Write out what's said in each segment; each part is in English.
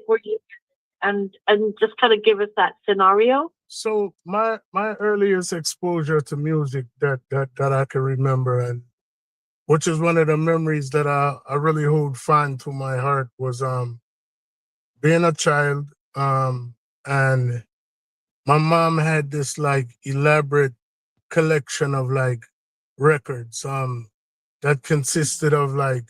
were you, and just kind of give us that scenario? So my earliest exposure to music that I can remember, and which is one of the memories that I really hold fond to my heart, was being a child, and my mom had this like elaborate collection of like records that consisted of like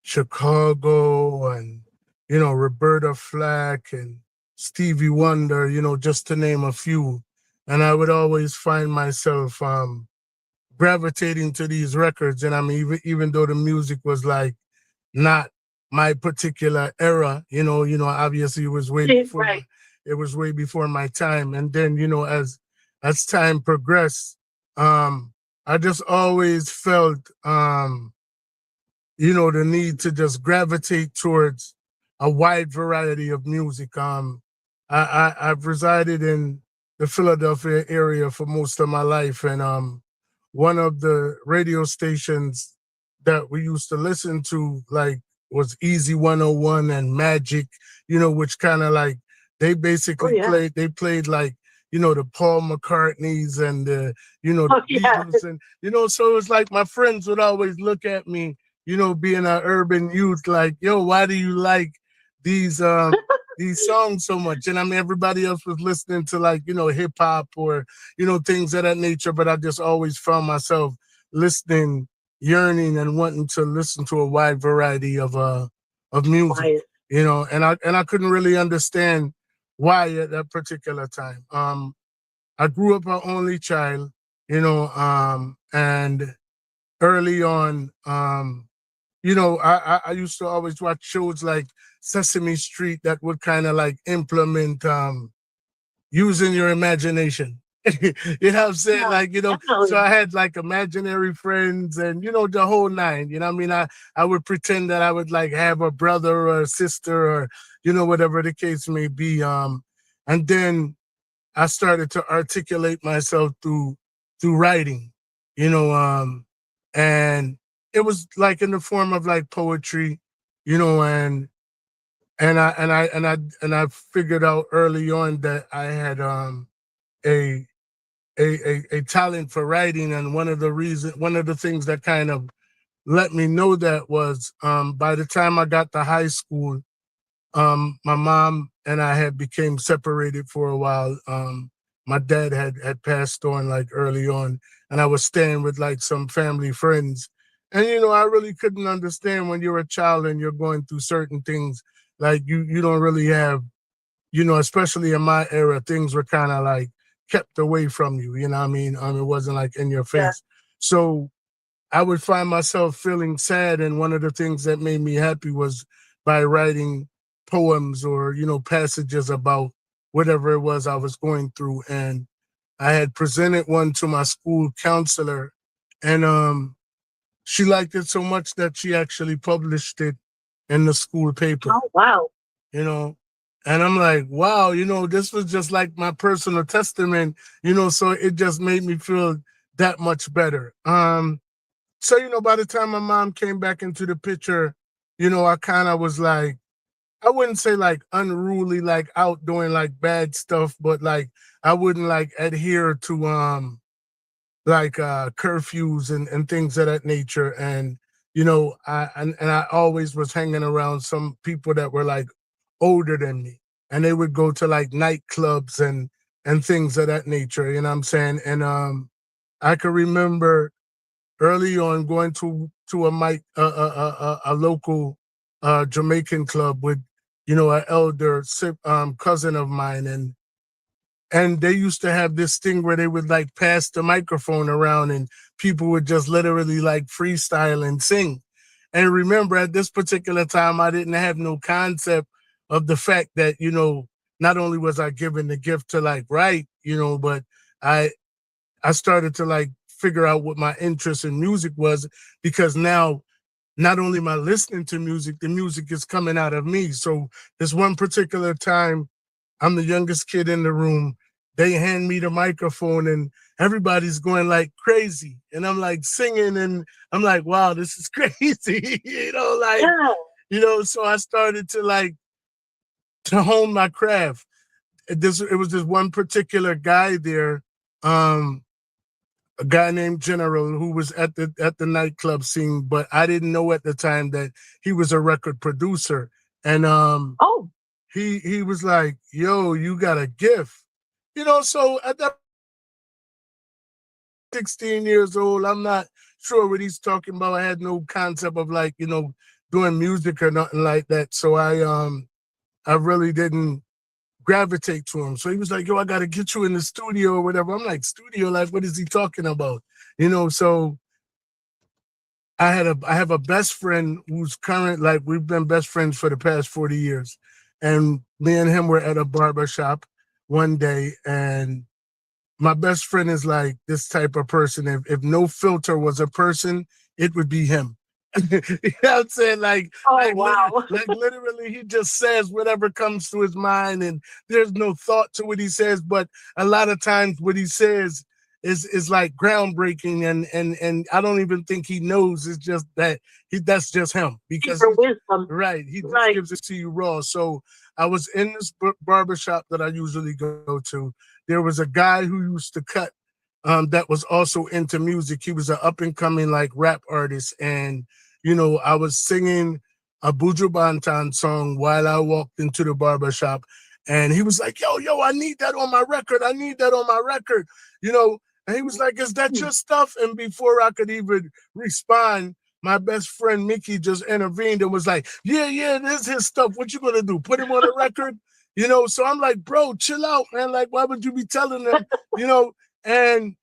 Chicago and Roberta Flack and Stevie Wonder, just to name a few. And I would always find myself gravitating to these records. And I mean, even though the music was like not my particular era, obviously Right. it was way before my time. And then, as time progressed, um, I just always felt the need to just gravitate towards a wide variety of music. I've resided in the Philadelphia area for most of my life, and one of the radio stations that we used to listen to like was Easy 101 and Magic, which kind of like they Oh basically yeah. played like the Paul McCartneys and the Oh yeah. Beatles, and so it was like my friends would always look at me, being an urban youth, like, yo, why do you like these these songs so much? And I mean, everybody else was listening to like, hip hop or, things of that nature, but I just always found myself listening, yearning and wanting to listen to a wide variety of music, Right. and I couldn't really understand why at that particular time. I grew up an only child, and early on, I used to always watch shows like Sesame Street that would kind of like implement using your imagination. You know what I'm saying? Yeah. Like, so Definitely. I had like imaginary friends and, the whole nine. You know what I mean? I would pretend that I would like have a brother or a sister or, whatever the case may be. And then I started to articulate myself through writing, you know, um, and it was like in the form of like poetry, and I figured out early on that I had a a talent for writing, and one of the things that kind of let me know that was by the time I got to high school, my mom and I had became separated for a while. My dad had passed on like early on, and I was staying with like some family friends. And I really couldn't understand when you're a child and you're going through certain things. Like you don't really have, especially in my era, things were kind of like kept away from you. You know what I mean? It wasn't like in your Yeah. face. So I would find myself feeling sad, and one of the things that made me happy was by writing poems or passages about whatever it was I was going through. And I had presented one to my school counselor, and she liked it so much that she actually published it in the school paper. Oh wow. You know, and I'm like, wow, this was just like my personal testament. So it just made me feel that much better. So, by the time my mom came back into the picture, I kind of was like, I wouldn't say like unruly, like out doing like bad stuff, but like I wouldn't like adhere to like curfews and things of that nature. And I always was hanging around some people that were like older than me, and they would go to like nightclubs and things of that nature. You know what I'm saying? And I can remember early on going to a local Jamaican club with an elder cousin of mine, and they used to have this thing where they would like pass the microphone around and people would just literally like freestyle and sing. And remember, at this particular time, I didn't have no concept of the fact that not only was I given the gift to like write, but I I started to like figure out what my interest in music was, because now not only am I listening to music, the music is coming out of me. So this one particular time, I'm the youngest kid in the room. They hand me the microphone and everybody's going like crazy. And I'm like singing and I'm like, wow, this is crazy. Yeah. So I started to like to hone my craft. It was this one particular guy there, a guy named General, who was at the nightclub scene, but I didn't know at the time that he was a record producer. And Oh, he was like, "Yo, you got a gift," So at that 16 years old, I'm not sure what he's talking about. I had no concept of like doing music or nothing like that. So I really didn't gravitate to him. So he was like, "Yo, I got to get you in the studio or whatever." I'm like, "Studio? Like, what is he talking about?" So I have a best friend who's current, like we've been best friends for the past 40 years. And me and him were at a barber shop one day, and my best friend is like this type of person. If no filter was a person, it would be him. You know what I'm saying? oh, wow. Like literally, he just says whatever comes to his mind, and there's no thought to what he says. But a lot of times, what he says is like groundbreaking, and I don't even think he knows. It's just that that's just him because For wisdom. right. He just Right. gives it to you raw. So I was in this barber shop that I usually go to. There was a guy who used to cut that was also into music. He was an up and coming like rap artist. And, I was singing a Buju Banton song while I walked into the barber shop. And he was like, yo, I need that on my record. I need that on my record. And he was like, "Is that your stuff?" And before I could even respond, my best friend Mickey just intervened and was like, yeah, this is his stuff. What you gonna do? Put him on a record? So I'm like, "Bro, chill out, man. Like, why would you be telling them?" And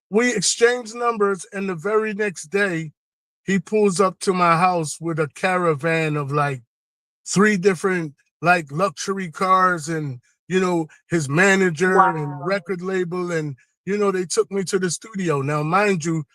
we exchanged numbers, and the very next day, he pulls up to my house with a caravan of like 3 different like luxury cars, and his manager and Wow. record label, and they took me to the studio. Now, mind you,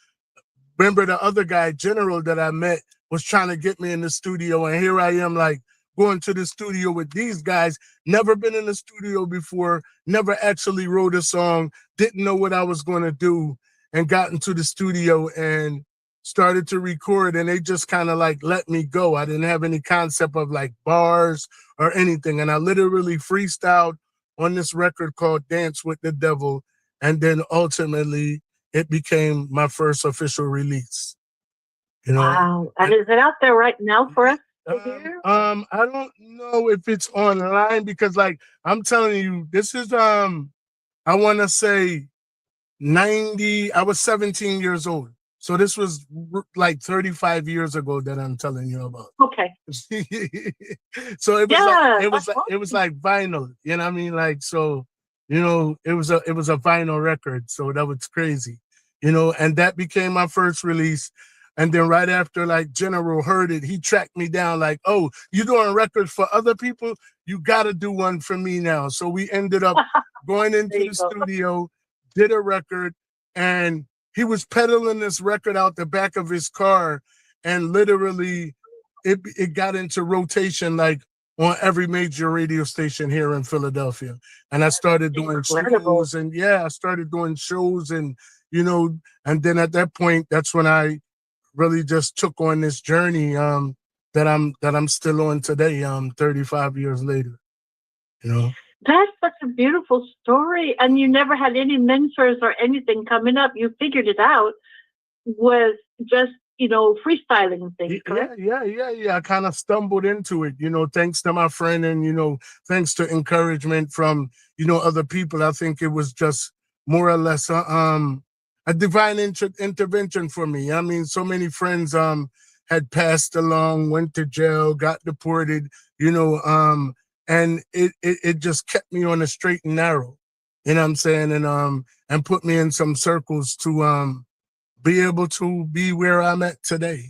remember the other guy, General, that I met was trying to get me in the studio, and here I am like going to the studio with these guys, never been in the studio before, never actually wrote a song, didn't know what I was going to do, and got into the studio and started to record, and they just kind of like let me go. I didn't have any concept of like bars or anything, and I literally freestyled on this record called Dance with the Devil, and then ultimately it became my first official release. Wow. And is it out there right now for us to hear? I don't know if it's online because like I'm telling you, this is I want to say 90, I was 17 years old. So this was like 35 years ago that I'm telling you about. Okay. So it was Yeah, like that's it was awesome. like vinyl, you know what I mean? Like so, it was a vinyl record. So that was crazy. And that became my first release. And then right after like General heard it, he tracked me down like, "Oh, you doing records for other people? You gotta do one for me now." So we ended up going There into you the go. studio, did a record, and he was pedaling this record out the back of his car, and literally it got into rotation like on every major radio station here in Philadelphia. And I started doing Incredible. shows, and I started doing shows, and and then at that point, that's when I really just took on this journey that I'm still on today, 35 years later, you know. That's such a beautiful story. And you never had any mentors or anything coming up. You figured it out with just, freestyling things, correct? I kind of stumbled into it, thanks to my friend, and thanks to encouragement from other people. I think it was just more or less a divine intervention for me. I mean, so many friends had passed along, went to jail, got deported, and it just kept me on the straight and narrow. You know what I'm saying? And put me in some circles to be able to be where I'm at today.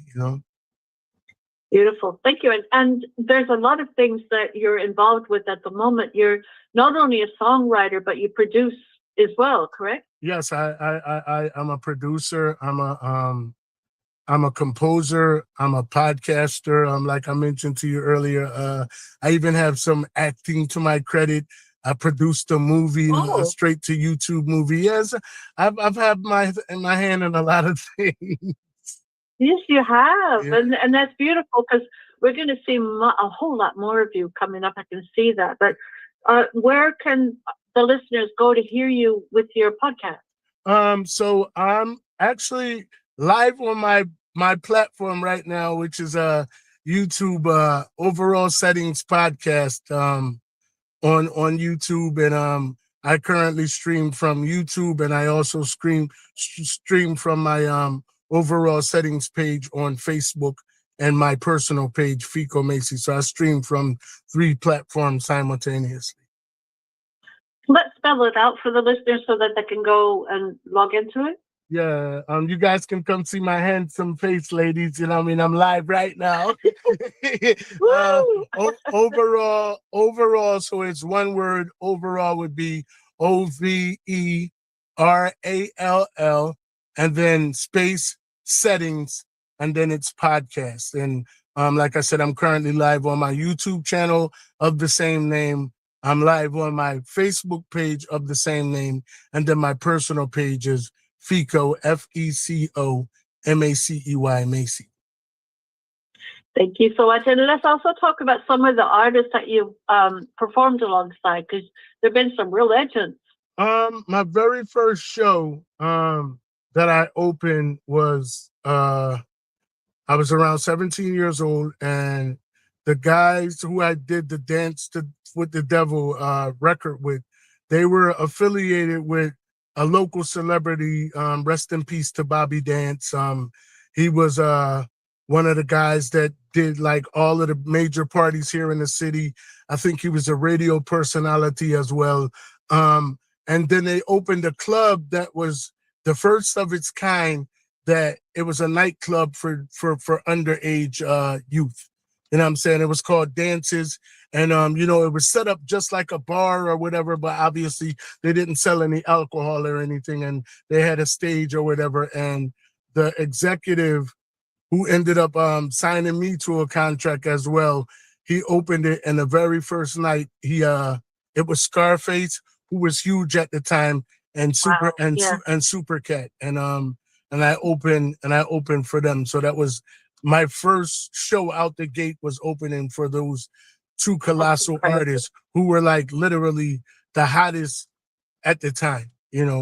Beautiful. Thank you. And there's a lot of things that you're involved with at the moment. You're not only a songwriter, but you produce as well, correct? Yes, I'm a producer. I'm a composer. I'm a podcaster. Like I mentioned to you earlier, I even have some acting to my credit. I produced a movie, a Oh, straight to YouTube movie. Yes, I've had my hand in a lot of things. yes, you have. Yeah. And that's beautiful because we're going to see a whole lot more of you coming up. I can see that. But where can the listeners go to hear you with your podcast? So I'm actually live on my platform right now, which is YouTube Overall Settings Podcast on YouTube, and I currently stream from YouTube, and I also stream from my Overall Settings page on Facebook and my personal page, Fico Macy. So I stream from 3 platforms simultaneously. Let's spell it out for the listeners so that they can go and log into it. Yeah, you guys can come see my handsome face, ladies. You know what I mean? I'm live right now. Overall, so it's one word. Overall would be OVERALL, and then space settings, and then it's podcast. And like I said, I'm currently live on my YouTube channel of the same name. I'm live on my Facebook page of the same name, and then my personal page is Fico, FECO MACEY, Macy. Thank you so much. And let's also talk about some of the artists that you've performed alongside, because there have been some real legends. My very first show that I opened was I was around 17 years old, and the guys who I did the Dance with the Devil record with, they were affiliated with a local celebrity. Rest in peace to Bobby Dance. He was one of the guys that did like all of the major parties here in the city. I think he was a radio personality as well. And then they opened a club that was the first of its kind, that it was a nightclub for underage youth. You know what I'm saying? It was called Dances. And, it was set up just like a bar or whatever, but obviously they didn't sell any alcohol or anything. And they had a stage or whatever. And the executive who ended up signing me to a contract as well, he opened it. And the very first night, it was Scarface, who was huge at the time, and Super Cat. And I opened for them. So that was my first show out the gate, was opening for those 2 colossal artists who were like literally the hottest at the time,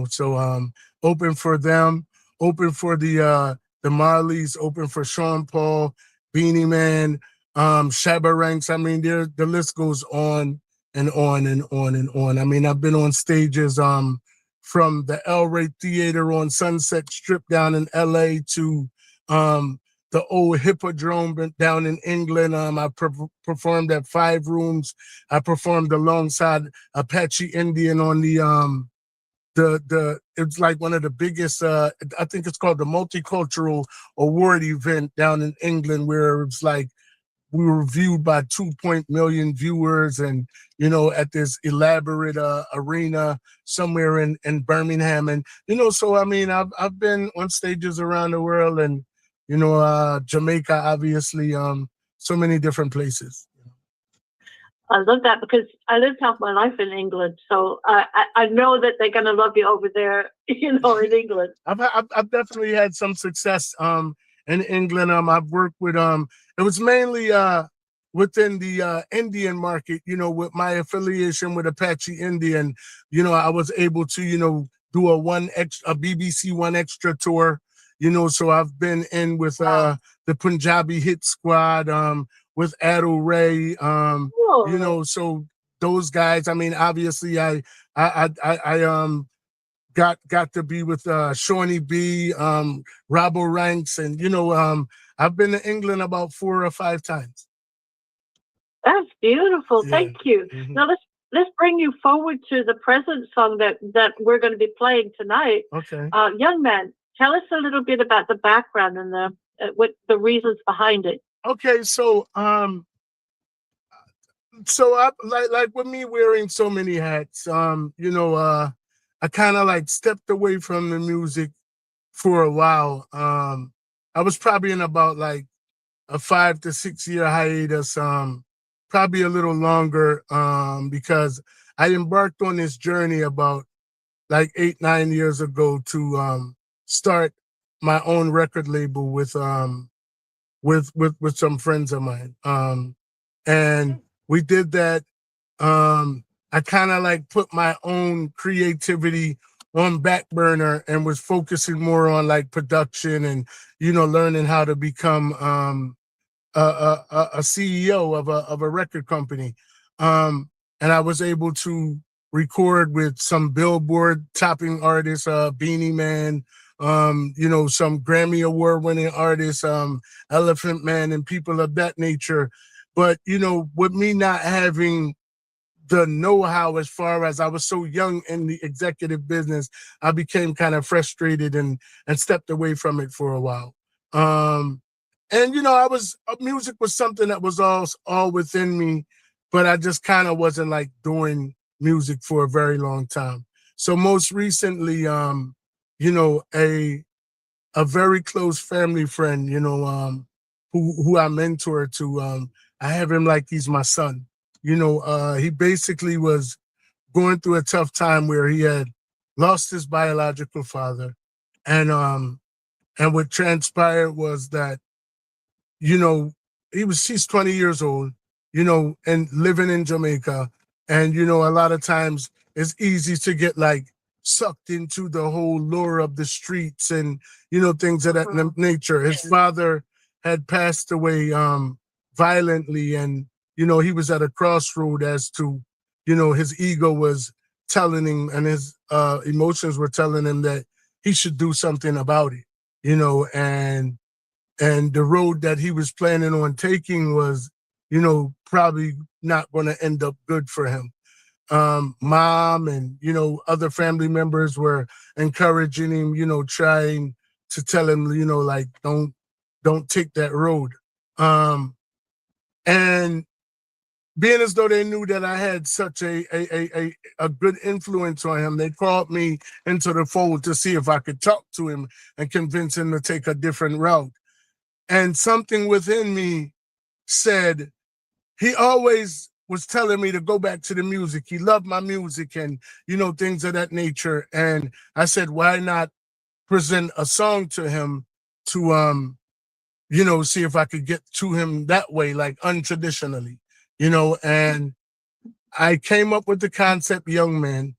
So open for them, open for the Marleys, open for Sean Paul, Beanie Man, Shabba Ranks. I mean, the list goes on and on and on and on. I mean, I've been on stages from the El Rey Theater on Sunset Strip down in LA to the old Hippodrome down in England. I performed at 5 Rooms. I performed alongside Apache Indian on it's like one of the biggest, I think it's called the Multicultural Award event down in England, where it's like we were viewed by 2 million viewers, and at this elaborate arena somewhere in Birmingham. And so I mean, I've been on stages around the world, and Jamaica, obviously, so many different places. I love that, because I lived half my life in England, so I know that they're going to love you over there, in England. I've definitely had some success in England. I've worked with it was mainly within the Indian market, with my affiliation with Apache Indian. I was able to do a BBC One Extra tour. So I've been in with the Punjabi Hit Squad, with Adil Ray, so those guys. I mean, obviously, I got to be with Shawnee B, Robbo Ranks, and I've been to England about 4 or 5 times. That's beautiful. Yeah. Thank you. Mm-hmm. Now let's bring you forward to the present song that we're going to be playing tonight. Okay. Young man, tell us a little bit about the background and what the reasons behind it. Okay, so I like with me wearing so many hats, I kind of like stepped away from the music for a while. I was probably in about like a 5 to 6 year hiatus, probably a little longer, because I embarked on this journey about like 8-9 years ago to start my own record label with with some friends of mine. And we did that. I kind of like put my own creativity on back burner and was focusing more on like production and, learning how to become a CEO of a record company. And I was able to record with some Billboard topping artists, Beanie Man, some Grammy Award winning artists, Elephant Man, and people of that nature. But, with me not having the know-how, as far as I was so young in the executive business, I became kind of frustrated and stepped away from it for a while. And music was something that was all within me, but I just kind of wasn't like doing music for a very long time. So most recently, a very close family friend, who I mentor to, I have him like he's my son. He basically was going through a tough time where he had lost his biological father. And what transpired was that, he's 20 years old, and living in Jamaica. And, a lot of times it's easy to get like sucked into the whole lure of the streets and, things of that nature. His father had passed away violently, and, he was at a crossroad as to, his ego was telling him, and his emotions were telling him that he should do something about it, and the road that he was planning on taking was, probably not going to end up good for him. Mom and, other family members were encouraging him, trying to tell him, like, don't take that road. And being as though they knew that I had such a good influence on him, they called me into the fold to see if I could talk to him and convince him to take a different route. And something within me said, he always was telling me to go back to the music. He loved my music and, things of that nature. And I said, why not present a song to him to, see if I could get to him that way, like untraditionally, and I came up with the concept, Young Man.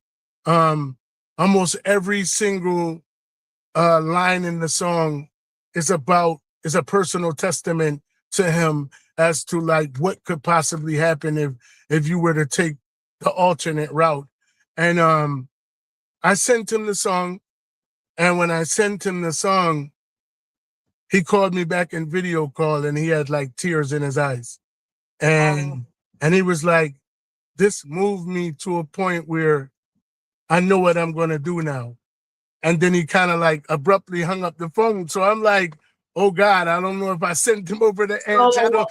Almost every single line in the song is a personal testament to him as to like what could possibly happen if you were to take the alternate route. And I sent him the song, and when I sent him the song, he called me back in video call, and he had like tears in his eyes. And he was like, this moved me to a point where I know what I'm going to do now. And then he kind of like abruptly hung up the phone. So I'm like, oh God, I don't know if I sent him over the edge. I don't,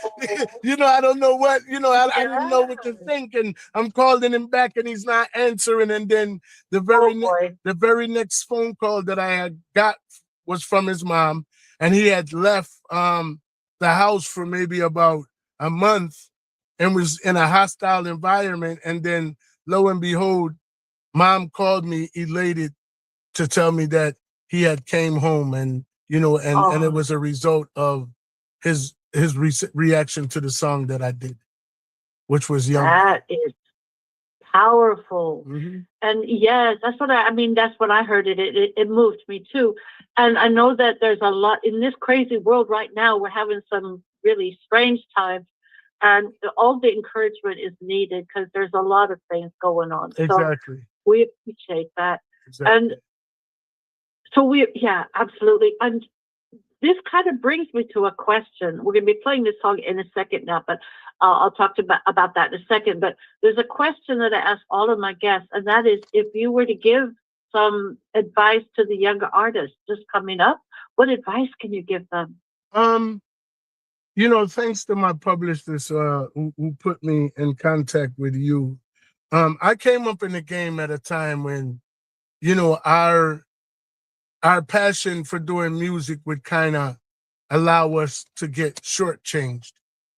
I don't know what, I didn't know what to think. And I'm calling him back and he's not answering. And then the very next phone call that I had got was from his mom. And he had left the house for maybe about a month and was in a hostile environment. And then lo and behold, Mom called me elated to tell me that he had came home, and and it was a result of his reaction to the song that I did, which was Young. That is powerful. Mm-hmm. And yes, that's what that's what I heard. It moved me too. And I know that there's a lot in this crazy world right now. We're having some really strange times, and all the encouragement is needed because there's a lot of things going on. Exactly. So we appreciate that. Exactly. And so absolutely. And this kind of brings me to a question. We're going to be playing this song in a second now, but I'll talk about that in a second. But there's a question that I ask all of my guests, and that is, if you were to give some advice to the younger artists just coming up, what advice can you give them? Thanks to my publicist who put me in contact with you. I came up in the game at a time when, our passion for doing music would kind of allow us to get shortchanged,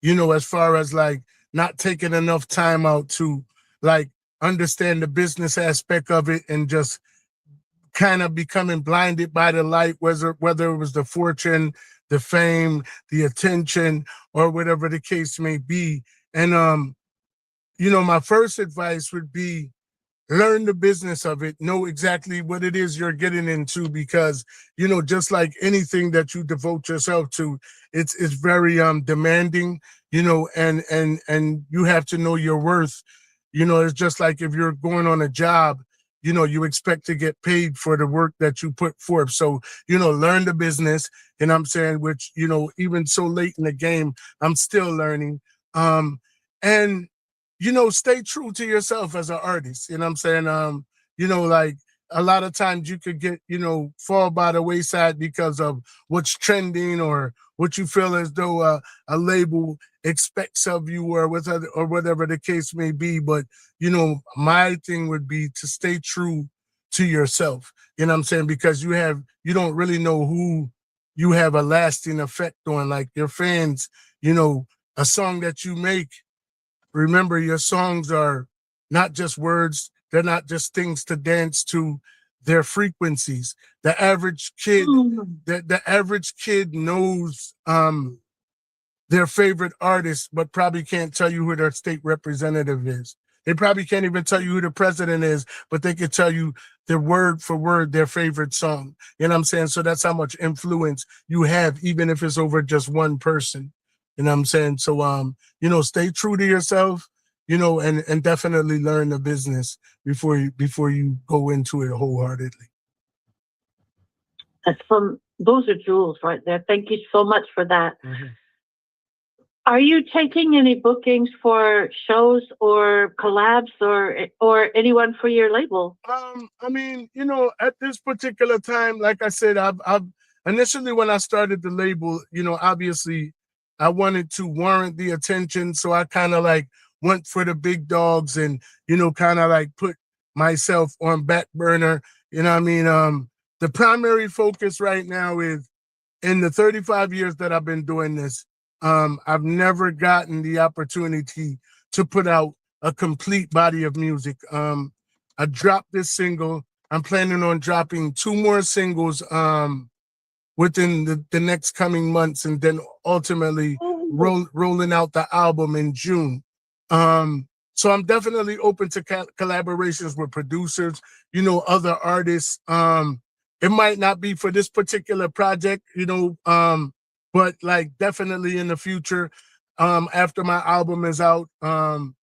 as far as like not taking enough time out to like understand the business aspect of it and just kind of becoming blinded by the light, whether it was the fortune, the fame, the attention, or whatever the case may be. And my first advice would be learn the business of it, know exactly what it is you're getting into, because just like anything that you devote yourself to, it's very demanding, and you have to know your worth. It's just like if you're going on a job, you expect to get paid for the work that you put forth. So learn the business, and I'm saying, which even so late in the game, I'm still learning. And stay true to yourself as an artist. I'm saying? Like a lot of times you could get, fall by the wayside because of what's trending or what you feel as though a label expects of you, or or whatever the case may be. But, my thing would be to stay true to yourself. I'm saying? Because you don't really know who you have a lasting effect on, like your fans. A song that you make, remember, your songs are not just words. They're not just things to dance to. They're frequencies. The average kid, the average kid knows their favorite artist, but probably can't tell you who their state representative is. They probably can't even tell you who the president is, but they can tell you their word for word, their favorite song. You know what I'm saying? So that's how much influence you have, even if it's over just one person. You know what I'm saying? So, stay true to yourself, and definitely learn the business before you go into it wholeheartedly. Those are jewels right there. Thank you so much for that. Mm-hmm. Are you taking any bookings for shows or collabs or anyone for your label? I mean, at this particular time, like I said, I've initially, when I started the label, obviously I wanted to warrant the attention. So I kind of like went for the big dogs and, kind of like put myself on back burner. You know what I mean? The primary focus right now is, in the 35 years that I've been doing this, I've never gotten the opportunity to put out a complete body of music. I dropped this single. I'm planning on dropping 2 more singles within the next coming months, and then ultimately rolling out the album in June. So I'm definitely open to collaborations with producers, other artists. It might not be for this particular project, but like definitely in the future, after my album is out, I'm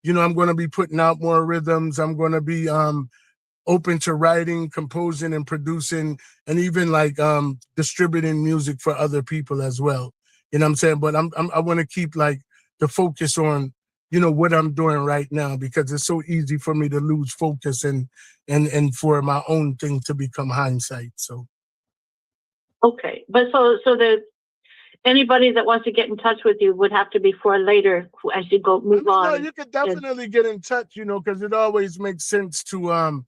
going to be putting out more rhythms. I'm going to be open to writing, composing, and producing, and even like distributing music for other people as well. You know what I'm saying? But I want to keep like the focus on what I'm doing right now, because it's so easy for me to lose focus and for my own thing to become hindsight. So okay, but so the anybody that wants to get in touch with you would have to be for later as you move on. No, you could definitely get in touch, because it always makes sense to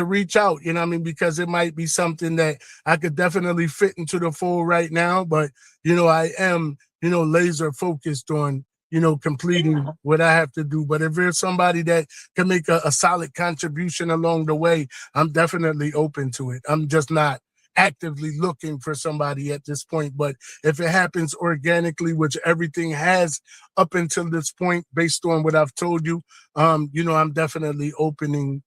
reach out, you know what I mean? Because it might be something that I could definitely fit into the fold right now, but I am, laser focused on, completing what I have to do. But if there's somebody that can make a solid contribution along the way, I'm definitely open to it. I'm just not actively looking for somebody at this point. But if it happens organically, which everything has up until this point, based on what I've told you, I'm definitely open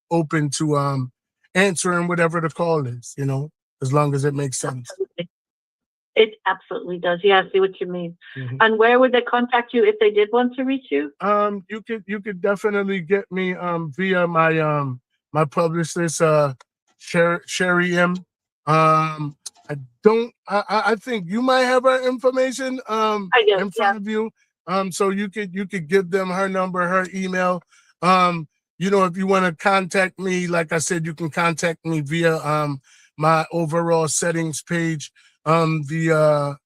to answering whatever the call is, as long as it makes sense. Absolutely. It absolutely does. Yeah, I see what you mean. Mm-hmm. And where would they contact you if they did want to reach you? You could definitely get me via my publicist, Sherry M. I think you might have her information in front of you. So you could give them her number, her email. If you want to contact me, like I said, you can contact me via my overall settings page. The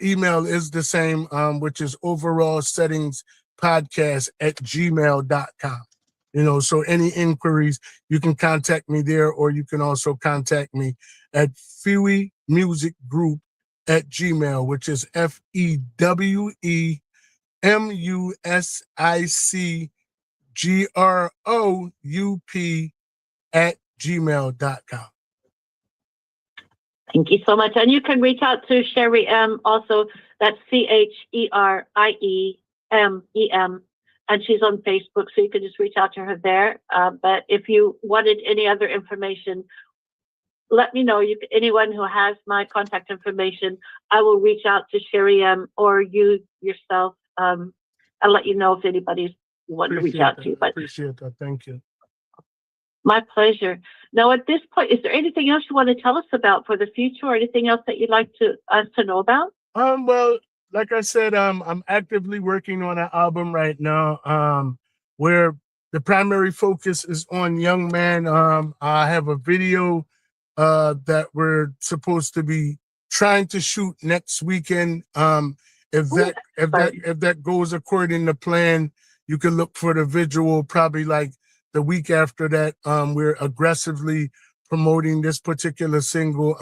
email is the same, which is overallsettingspodcast@gmail.com. So any inquiries, you can contact me there, or you can also contact me at Fewy Music Group @gmail, which is FEWEMUSICGROUP @gmail.com. Thank you so much. And you can reach out to Sherry M. Also, that's CherieMem. And she's on Facebook, so you can just reach out to her there. But if you wanted any other information, let me know. Anyone who has my contact information, I will reach out to Sherry M. or you yourself. I'll let you know if anybody's wanting to reach out to you. But appreciate that. Thank you. My pleasure. Now, at this point, is there anything else you want to tell us about for the future, or anything else that you'd like us to know about? Well, like I said, I'm actively working on an album right now, where the primary focus is on Young Man. I have a video that we're supposed to be trying to shoot next weekend. If that goes according to plan, you can look for the visual probably like the week after that. We're aggressively promoting this particular single.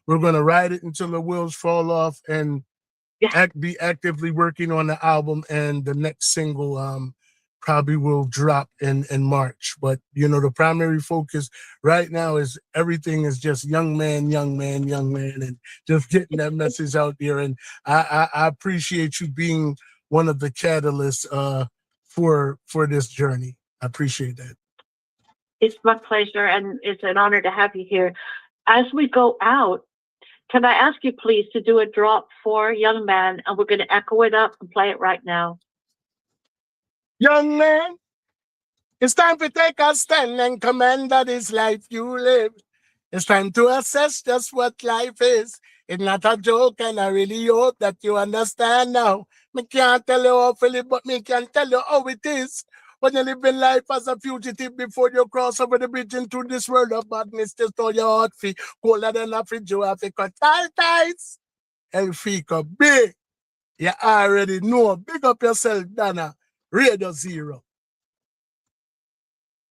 We're gonna ride it until the wheels fall off and be actively working on the album, and the next single probably will drop in March. But the primary focus right now is everything is just young man, and just getting that message out there. And I appreciate you being one of the catalysts for this journey. I appreciate that. It's my pleasure, and it's an honor to have you here. As we go out, can I ask you please to do a drop for Young Man, and we're going to echo it up and play it right now. Young man, it's time to take a stand and command that this life you live. It's time to assess just what life is. It's not a joke, and I really hope that you understand now. Me can't tell you how to live, but me can tell you how it is. When you live in life as a fugitive before you cross over the bridge into this world of badness, just all your heart feel colder than a fridge, you have to cut ties. El Fico, big. You already know. Big up yourself, Donna. Radio Zero.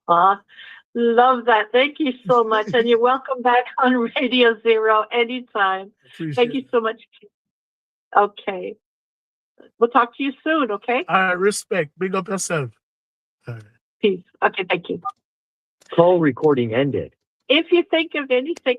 Love that. Thank you so much. And you're welcome back on Radio Zero anytime. Thank you so much. Okay. We'll talk to you soon, okay? Respect. Big up yourself. Peace. Okay, thank you. Call recording ended. If you think of anything